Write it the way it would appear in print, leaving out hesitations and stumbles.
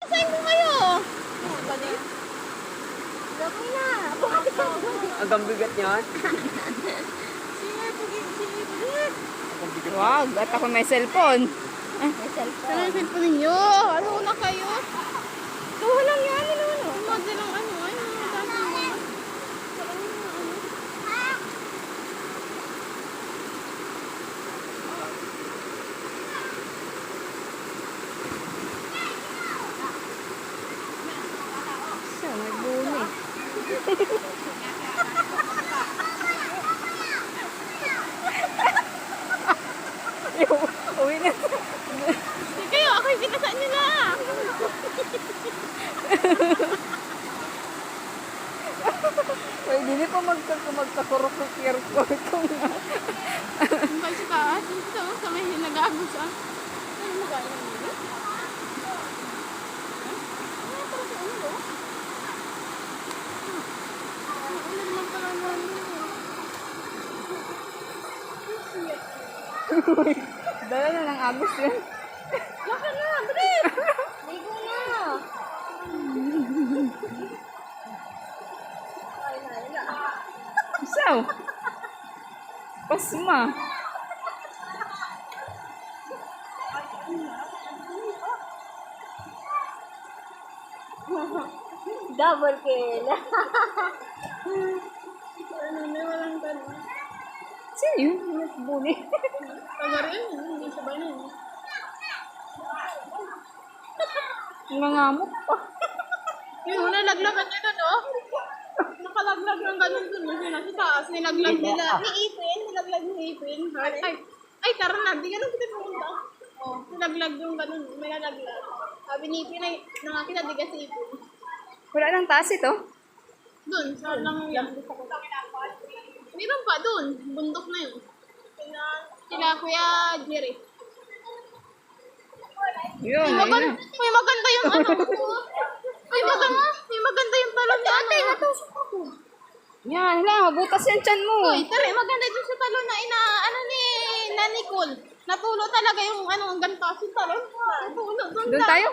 Saan mo kayo? Gawin na. Ang bigat niyan. Wag, at ako may cellphone. May cellphone. Saan ang cellphone ninyo? Ano na kayo? Tuho lang yan, ano? Umagda lang ano, ano, dati mo. Siya, may buni. Uwi na. Hindi kayo, ako yung kinasaan nyo na. Pwede di pa magkakurok ng kirkor kung ang sa taas, dito sa may nag-agos ah. Ano magaling nila? Ano para sa ulo? Ulo naman pala dala na ng agos yun. Laka na, bilis! Ligo na. Isaw. Pasma. Double kill. Ano na, walang tanong. Sino yun? Buni. Taga rin, hindi sabay na yun. Nangangamot pa. Yung nalaglagan nyo doon, oh. Nakalaglag ng ganun doon. Yung nasa taas, nilaglag nila. Ni Ipin, nilaglag ni Ipin. Ay, tara na, di ganun kita pumunta. Oh, nilaglag yung ganun, may nalaglag. Sabi ni Ipin ay, nakakita di kasi Ipin. Wala nang taas ito. Doon, sa lang yan. Meron pa doon, bundok na yun. Sila Kuya Jerry. Yun, May maganda yung ano. May maganda yung talon niya. Ate, natusok ako. yan, hala, mabutas yan tiyan mo. Uy, tara, maganda dun sa talon na ano ni Nicole. Natulo talaga yung ano, ang gantas yung talon. Natulo, Doon tayo.